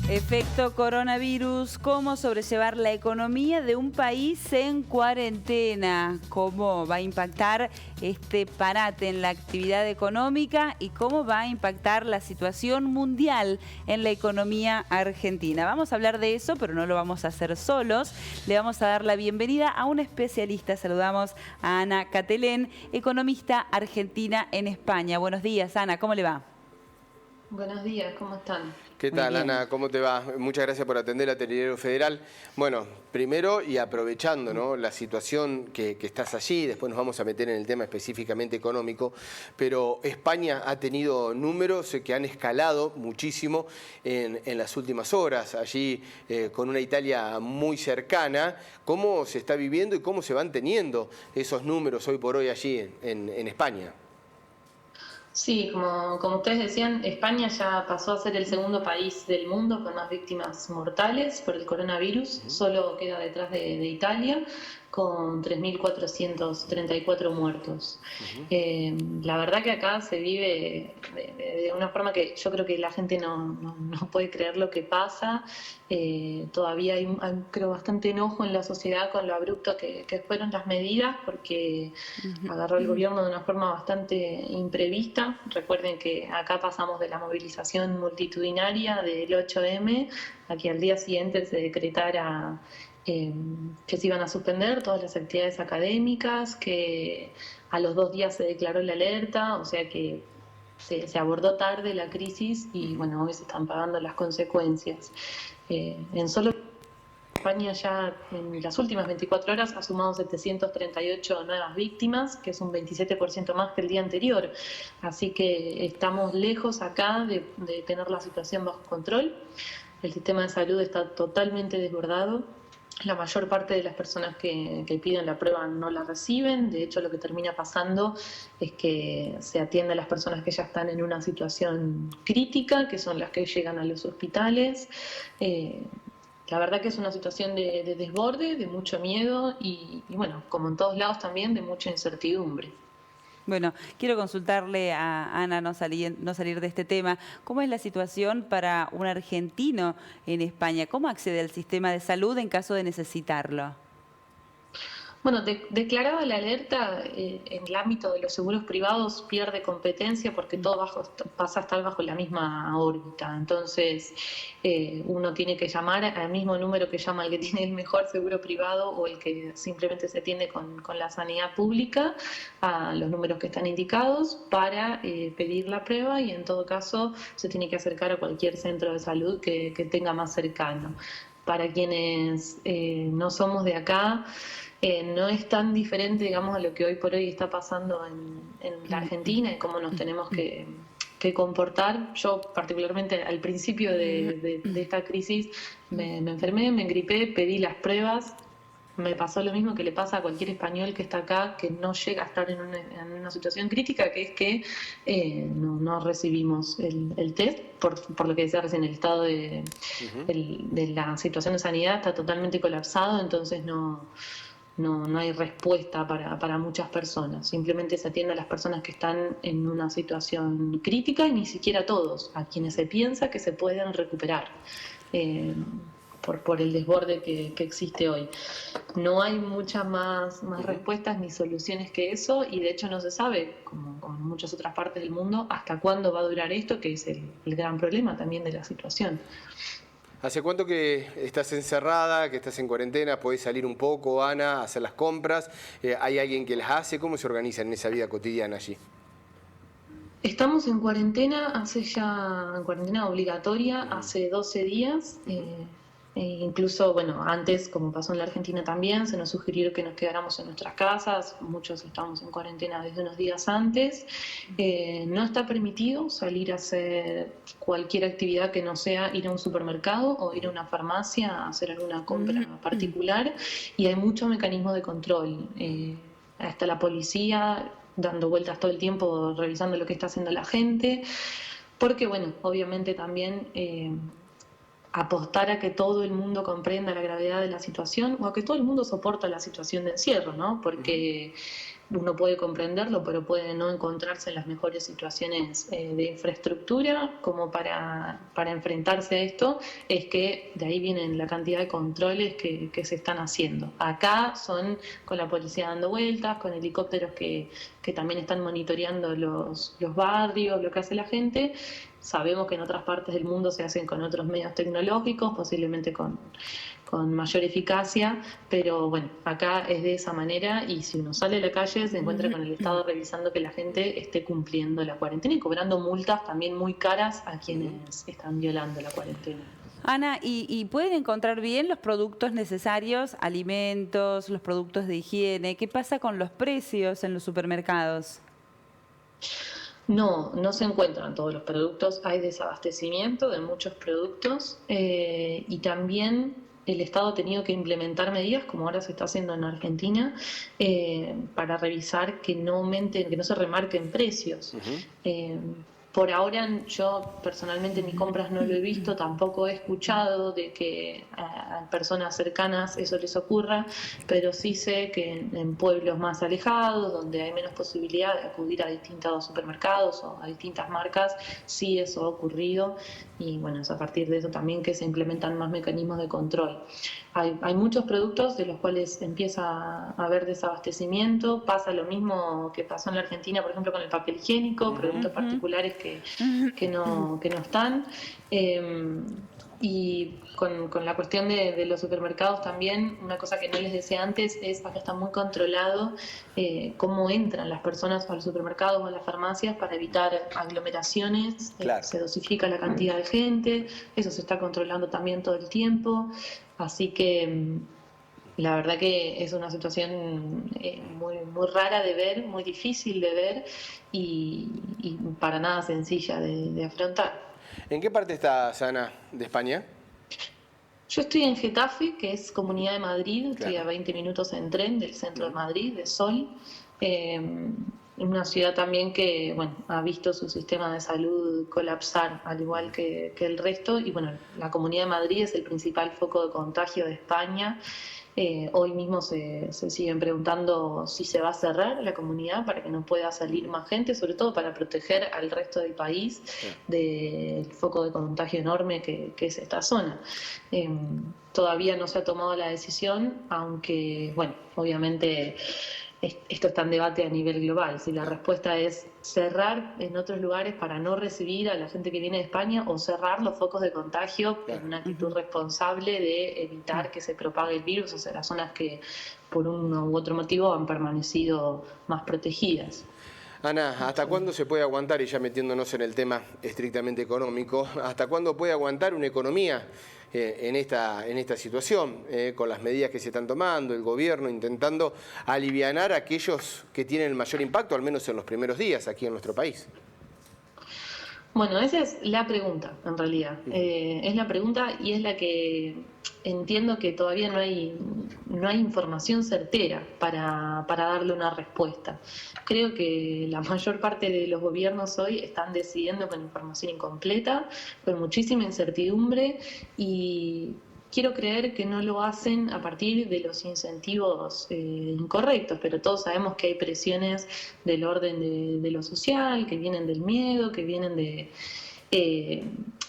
Efecto coronavirus, cómo sobrellevar la economía de un país en cuarentena, cómo va a impactar este parate en la actividad económica y cómo va a impactar la situación mundial en la economía argentina. Vamos a hablar de eso, pero no lo vamos a hacer solos. Le vamos a dar la bienvenida a un especialista. Saludamos a Ana Catelén, economista argentina en España. Buenos días, Ana, ¿cómo le va? Buenos días, ¿cómo están? ¿Qué tal, Ana? ¿Cómo te va? Muchas gracias por atender a Telediario Federal. Bueno, primero y aprovechando, ¿no?, la situación que estás allí, después nos vamos a meter en el tema específicamente económico, pero España ha tenido números que han escalado muchísimo en las últimas horas, allí con una Italia muy cercana. ¿Cómo se está viviendo y cómo se van teniendo esos números hoy por hoy allí en España? Sí, como ustedes decían, España ya pasó a ser el segundo país del mundo con más víctimas mortales por el coronavirus. Solo queda detrás de Italia, con 3.434 muertos. La verdad que acá se vive de una forma que yo creo que la gente no puede creer lo que pasa. Todavía hay, creo, bastante enojo en la sociedad con lo abrupto que fueron las medidas, porque agarró el gobierno de una forma bastante imprevista. Recuerden que acá pasamos de la movilización multitudinaria del 8M a que al día siguiente se decretara que se iban a suspender todas las actividades académicas, que a los 2 días se declaró la alerta, o sea que se abordó tarde la crisis y bueno, hoy se están pagando las consecuencias. En solo España ya en las últimas 24 horas ha sumado 738 nuevas víctimas, que es un 27% más que el día anterior. Así que estamos lejos acá de tener la situación bajo control. El sistema de salud está totalmente desbordado. La mayor parte de las personas que piden la prueba no la reciben. De hecho, lo que termina pasando es que se atiende a las personas que ya están en una situación crítica, que son las que llegan a los hospitales. La verdad que es una situación de desborde, de mucho miedo y bueno, como en todos lados también, de mucha incertidumbre. Bueno, quiero consultarle a Ana, no salir de este tema. ¿Cómo es la situación para un argentino en España? ¿Cómo accede al sistema de salud en caso de necesitarlo? Bueno, declarada la alerta, en el ámbito de los seguros privados pierde competencia porque todo pasa a estar bajo la misma órbita. Entonces, uno tiene que llamar al mismo número que llama el que tiene el mejor seguro privado o el que simplemente se atiende con la sanidad pública, a los números que están indicados para pedir la prueba, y en todo caso se tiene que acercar a cualquier centro de salud que tenga más cercano. Para quienes no somos de acá, no es tan diferente, digamos, a lo que hoy por hoy está pasando en la Argentina y cómo nos tenemos que comportar. Yo particularmente al principio de esta crisis me enfermé, me engripé, pedí las pruebas. Me pasó lo mismo que le pasa a cualquier español que está acá, que no llega a estar en una situación crítica, que es que no recibimos el test, por lo que decía recién, el estado de la situación de sanidad está totalmente colapsado, entonces no hay respuesta para muchas personas. Simplemente se atiende a las personas que están en una situación crítica y ni siquiera a todos, a quienes se piensa que se pueden recuperar. Por el desborde que existe hoy. No hay muchas más respuestas ni soluciones que eso, y de hecho no se sabe, como en muchas otras partes del mundo, hasta cuándo va a durar esto, que es el gran problema también de la situación. ¿Hace cuánto que estás encerrada, que estás en cuarentena? ¿Podés salir un poco, Ana, a hacer las compras? ¿Hay alguien que las hace? ¿Cómo se organizan en esa vida cotidiana allí? Estamos en cuarentena, en cuarentena obligatoria, hace 12 días. Incluso, bueno, antes, como pasó en la Argentina también, se nos sugirió que nos quedáramos en nuestras casas. Muchos estamos en cuarentena desde unos días antes. No está permitido salir a hacer cualquier actividad que no sea ir a un supermercado o ir a una farmacia a hacer alguna compra particular, y hay mucho mecanismo de control. Hasta la policía dando vueltas todo el tiempo, revisando lo que está haciendo la gente, porque, bueno, obviamente también apostar a que todo el mundo comprenda la gravedad de la situación, o a que todo el mundo soporta la situación de encierro, ¿no? Porque uno puede comprenderlo, pero puede no encontrarse en las mejores situaciones de infraestructura como para enfrentarse a esto, es que de ahí vienen la cantidad de controles que se están haciendo. Acá son con la policía dando vueltas, con helicópteros que también están monitoreando los barrios, lo que hace la gente. Sabemos que en otras partes del mundo se hacen con otros medios tecnológicos, posiblemente con mayor eficacia, pero bueno, acá es de esa manera, y si uno sale a la calle se encuentra con el Estado revisando que la gente esté cumpliendo la cuarentena y cobrando multas también muy caras a quienes están violando la cuarentena. Ana, ¿y pueden encontrar bien los productos necesarios, alimentos, los productos de higiene? ¿Qué pasa con los precios en los supermercados? No se encuentran todos los productos, hay desabastecimiento de muchos productos y también el Estado ha tenido que implementar medidas, como ahora se está haciendo en Argentina, para revisar que no aumenten, que no se remarquen precios. Por ahora yo personalmente en mis compras no lo he visto, tampoco he escuchado de que a personas cercanas eso les ocurra, pero sí sé que en pueblos más alejados, donde hay menos posibilidad de acudir a distintos supermercados o a distintas marcas, sí eso ha ocurrido, y bueno, es a partir de eso también que se implementan más mecanismos de control. Hay muchos productos de los cuales empieza a haber desabastecimiento, pasa lo mismo que pasó en la Argentina, por ejemplo, con el papel higiénico, productos particulares que no están. Y con la cuestión de los supermercados también, una cosa que no les decía antes es acá está muy controlado cómo entran las personas a los supermercados o a las farmacias para evitar aglomeraciones. Claro. Se dosifica la cantidad de gente, eso se está controlando también todo el tiempo, así que la verdad que es una situación muy rara de ver, muy difícil de ver y para nada sencilla de afrontar. ¿En qué parte estás, Ana, de España? Yo estoy en Getafe, que es Comunidad de Madrid, estoy Claro. a 20 minutos en tren del centro de Madrid, de Sol. Una ciudad también que bueno, ha visto su sistema de salud colapsar, al igual que el resto. Y bueno, la Comunidad de Madrid es el principal foco de contagio de España. Hoy mismo se siguen preguntando si se va a cerrar la comunidad para que no pueda salir más gente, sobre todo para proteger al resto del país del foco de contagio enorme que es esta zona. Todavía no se ha tomado la decisión, aunque, bueno, obviamente esto está en debate a nivel global. Si la respuesta es cerrar en otros lugares para no recibir a la gente que viene de España, o cerrar los focos de contagio en una actitud responsable de evitar que se propague el virus hacia las zonas que por uno u otro motivo han permanecido más protegidas. Ana, ¿hasta cuándo se puede aguantar, y ya metiéndonos en el tema estrictamente económico, hasta cuándo puede aguantar una economía en esta situación, con las medidas que se están tomando, el gobierno intentando alivianar a aquellos que tienen el mayor impacto, al menos en los primeros días aquí en nuestro país? Bueno, esa es la pregunta, en realidad. Es la pregunta y es la que entiendo que todavía no hay información certera para darle una respuesta. Creo que la mayor parte de los gobiernos hoy están decidiendo con información incompleta, con muchísima incertidumbre, y quiero creer que no lo hacen a partir de los incentivos incorrectos, pero todos sabemos que hay presiones del orden de lo social, que vienen del miedo, que vienen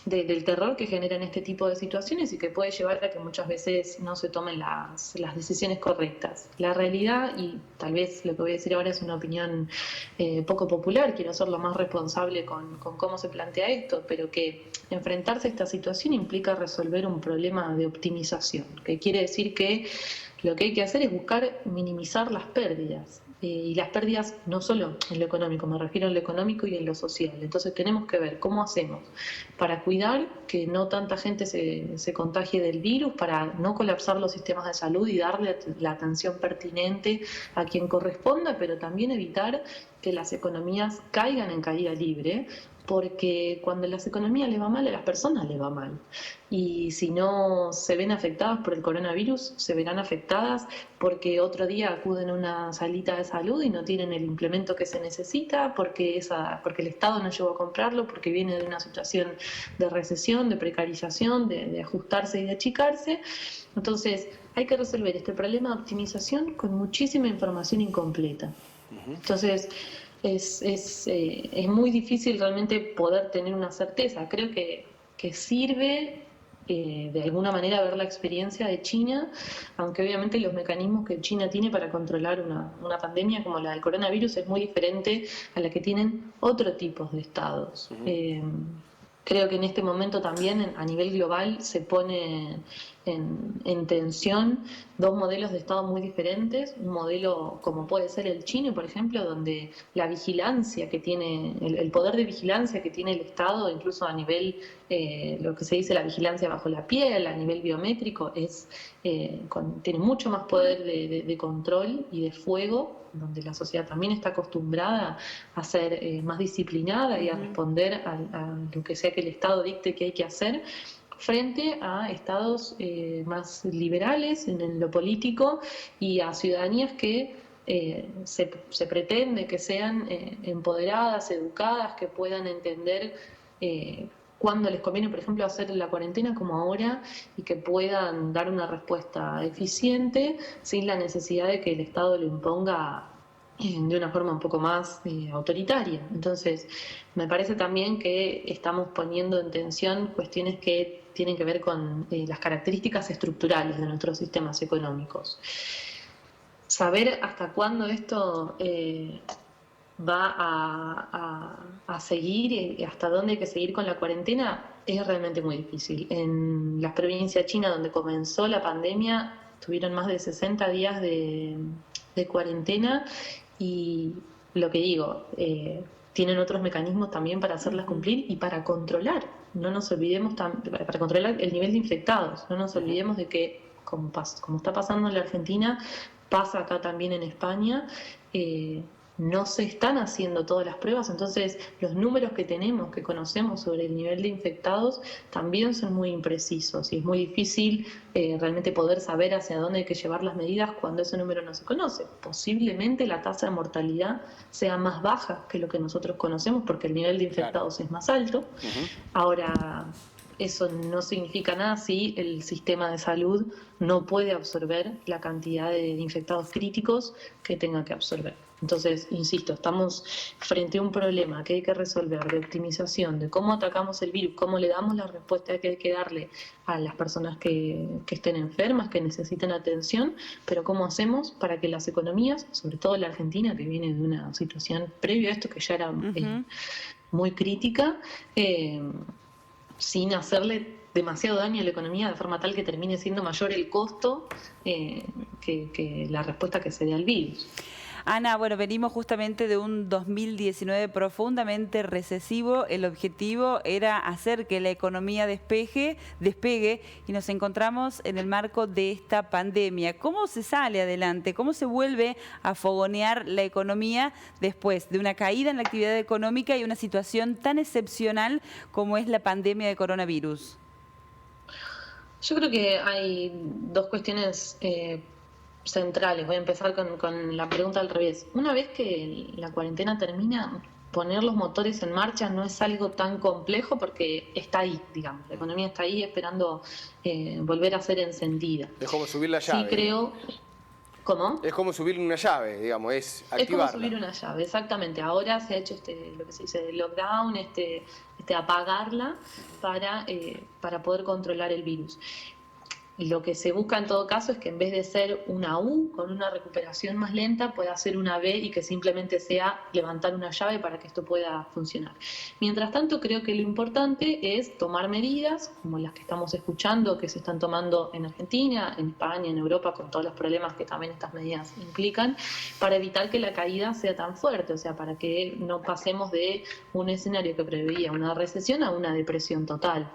del terror que generan este tipo de situaciones y que puede llevar a que muchas veces no se tomen las decisiones correctas. La realidad, y tal vez lo que voy a decir ahora es una opinión poco popular, quiero ser lo más responsable con cómo se plantea esto, pero que enfrentarse a esta situación implica resolver un problema de optimización, que quiere decir que lo que hay que hacer es buscar minimizar las pérdidas. Y las pérdidas no solo en lo económico, me refiero en lo económico y en lo social. Entonces tenemos que ver cómo hacemos para cuidar que no tanta gente se contagie del virus, para no colapsar los sistemas de salud y darle la atención pertinente a quien corresponda, pero también evitar que las economías caigan en caída libre, porque cuando las economías les va mal, a las personas les va mal. Y si no se ven afectadas por el coronavirus, se verán afectadas porque otro día acuden a una salita de salud y no tienen el implemento que se necesita, porque el Estado no llegó a comprarlo, porque viene de una situación de recesión, de precarización, de ajustarse y de achicarse. Entonces, hay que resolver este problema de optimización con muchísima información incompleta. Entonces, es muy difícil realmente poder tener una certeza. Creo que sirve de alguna manera ver la experiencia de China, aunque obviamente los mecanismos que China tiene para controlar una pandemia como la del coronavirus es muy diferente a la que tienen otros tipos de estados. Creo que en este momento también a nivel global se pone en tensión dos modelos de Estado muy diferentes. Un modelo como puede ser el chino, por ejemplo, donde la vigilancia que tiene, el poder de vigilancia que tiene el Estado, incluso a nivel, lo que se dice la vigilancia bajo la piel, a nivel biométrico, tiene mucho más poder de control y de fuego, donde la sociedad también está acostumbrada a ser más disciplinada y a responder a lo que sea que el Estado dicte que hay que hacer, frente a estados más liberales en lo político y a ciudadanías que se pretende que sean empoderadas, educadas, que puedan entender cuándo les conviene, por ejemplo, hacer la cuarentena como ahora y que puedan dar una respuesta eficiente sin la necesidad de que el Estado lo imponga de una forma un poco más autoritaria. Entonces, me parece también que estamos poniendo en tensión cuestiones que tienen que ver con las características estructurales de nuestros sistemas económicos. Saber hasta cuándo esto va a seguir y hasta dónde hay que seguir con la cuarentena es realmente muy difícil. En las provincias chinas donde comenzó la pandemia tuvieron más de 60 días de cuarentena y lo que digo, tienen otros mecanismos también para hacerlas cumplir y para controlar. No nos olvidemos, para controlar el nivel de infectados. No nos olvidemos de que, como está pasando en la Argentina, pasa acá también en España. No se están haciendo todas las pruebas, entonces los números que tenemos, que conocemos sobre el nivel de infectados, también son muy imprecisos y es muy difícil realmente poder saber hacia dónde hay que llevar las medidas cuando ese número no se conoce. Posiblemente la tasa de mortalidad sea más baja que lo que nosotros conocemos porque el nivel de infectados es más alto. Ahora, eso no significa nada si el sistema de salud no puede absorber la cantidad de infectados críticos que tenga que absorber. Entonces, insisto, estamos frente a un problema que hay que resolver de optimización, de cómo atacamos el virus, cómo le damos la respuesta que hay que darle a las personas que estén enfermas, que necesiten atención, pero cómo hacemos para que las economías, sobre todo la Argentina, que viene de una situación previa a esto que ya era muy crítica, sin hacerle demasiado daño a la economía de forma tal que termine siendo mayor el costo que la respuesta que se dé al virus. Ana, bueno, venimos justamente de un 2019 profundamente recesivo. El objetivo era hacer que la economía despegue y nos encontramos en el marco de esta pandemia. ¿Cómo se sale adelante? ¿Cómo se vuelve a fogonear la economía después de una caída en la actividad económica y una situación tan excepcional como es la pandemia de coronavirus? Yo creo que hay dos cuestiones centrales. Voy a empezar con la pregunta al revés. Una vez que la cuarentena termina, poner los motores en marcha no es algo tan complejo porque está ahí, digamos. La economía está ahí esperando volver a ser encendida. Es como subir la llave. Sí, creo. ¿Cómo? Es como subir una llave, digamos, es activarla. Es como subir una llave, exactamente. Ahora se ha hecho lo que se dice lockdown, apagarla para poder controlar el virus. Lo que se busca en todo caso es que en vez de ser una U con una recuperación más lenta, pueda ser una B y que simplemente sea levantar una llave para que esto pueda funcionar. Mientras tanto, creo que lo importante es tomar medidas como las que estamos escuchando, que se están tomando en Argentina, en España, en Europa, con todos los problemas que también estas medidas implican, para evitar que la caída sea tan fuerte, o sea, para que no pasemos de un escenario que preveía una recesión a una depresión total.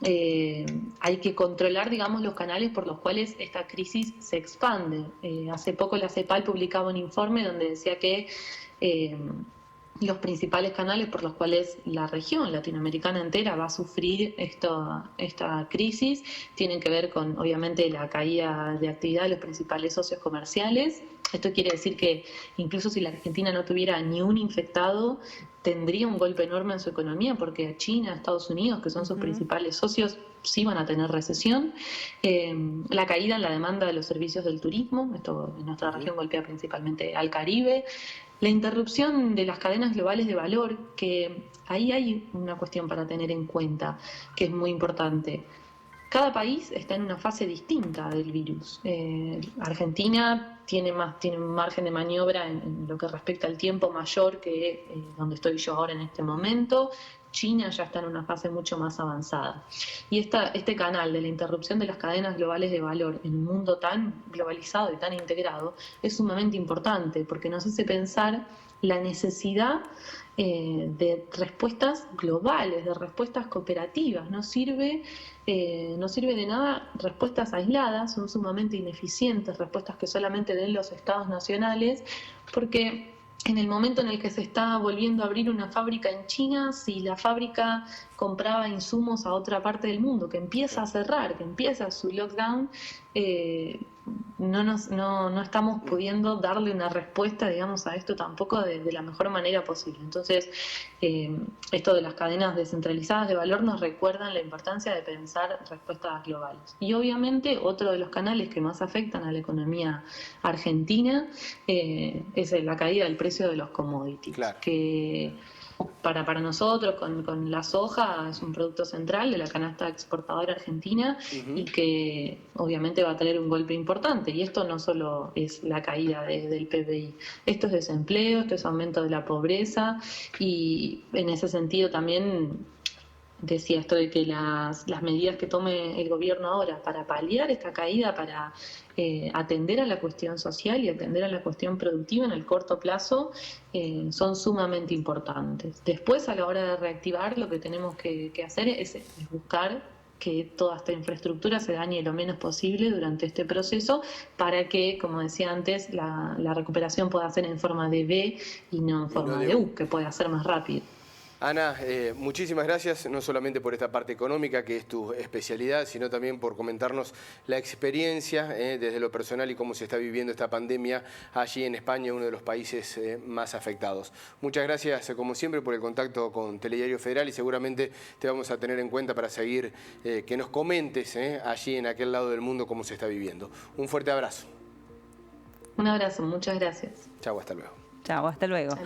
Hay que controlar, digamos, los canales por los cuales esta crisis se expande. Hace poco la CEPAL publicaba un informe donde decía que los principales canales por los cuales la región latinoamericana entera va a sufrir esta crisis tienen que ver con, obviamente, la caída de actividad de los principales socios comerciales, Esto quiere decir que incluso si la Argentina no tuviera ni un infectado, tendría un golpe enorme en su economía, porque China, Estados Unidos, que son sus principales socios, sí van a tener recesión. La caída en la demanda de los servicios del turismo, esto en nuestra región golpea principalmente al Caribe. La interrupción de las cadenas globales de valor, que ahí hay una cuestión para tener en cuenta, que es muy importante. Cada país está en una fase distinta del virus. Argentina tiene un margen de maniobra en lo que respecta al tiempo mayor que donde estoy yo ahora en este momento. China ya está en una fase mucho más avanzada. Y este canal de la interrupción de las cadenas globales de valor en un mundo tan globalizado y tan integrado es sumamente importante, porque nos hace pensar la necesidad de respuestas globales, de respuestas cooperativas. No sirve de nada respuestas aisladas, son sumamente ineficientes, respuestas que solamente den los estados nacionales, porque en el momento en el que se está volviendo a abrir una fábrica en China, si la fábrica compraba insumos a otra parte del mundo, que empieza a cerrar, que empieza su lockdown, no estamos pudiendo darle una respuesta, digamos, a esto tampoco de la mejor manera posible. Entonces, esto de las cadenas descentralizadas de valor nos recuerdan la importancia de pensar respuestas globales. Y obviamente otro de los canales que más afectan a la economía argentina es la caída del precio de los commodities, claro, que para nosotros con la soja es un producto central de la canasta exportadora argentina y que obviamente va a tener un golpe importante. Y esto no solo es la caída del PBI, esto es desempleo, esto es aumento de la pobreza, y en ese sentido también decía esto de que las medidas que tome el gobierno ahora para paliar esta caída, para atender a la cuestión social y atender a la cuestión productiva en el corto plazo, son sumamente importantes. Después, a la hora de reactivar, lo que tenemos que hacer es buscar que toda esta infraestructura se dañe lo menos posible durante este proceso, para que, como decía antes, la recuperación pueda ser en forma de V y no en forma de U, que pueda ser más rápido. Ana, muchísimas gracias, no solamente por esta parte económica, que es tu especialidad, sino también por comentarnos la experiencia desde lo personal y cómo se está viviendo esta pandemia allí en España, uno de los países más afectados. Muchas gracias, como siempre, por el contacto con Telediario Federal, y seguramente te vamos a tener en cuenta para seguir, que nos comentes allí en aquel lado del mundo cómo se está viviendo. Un fuerte abrazo. Un abrazo, muchas gracias. Chau, hasta luego. Chao, hasta luego.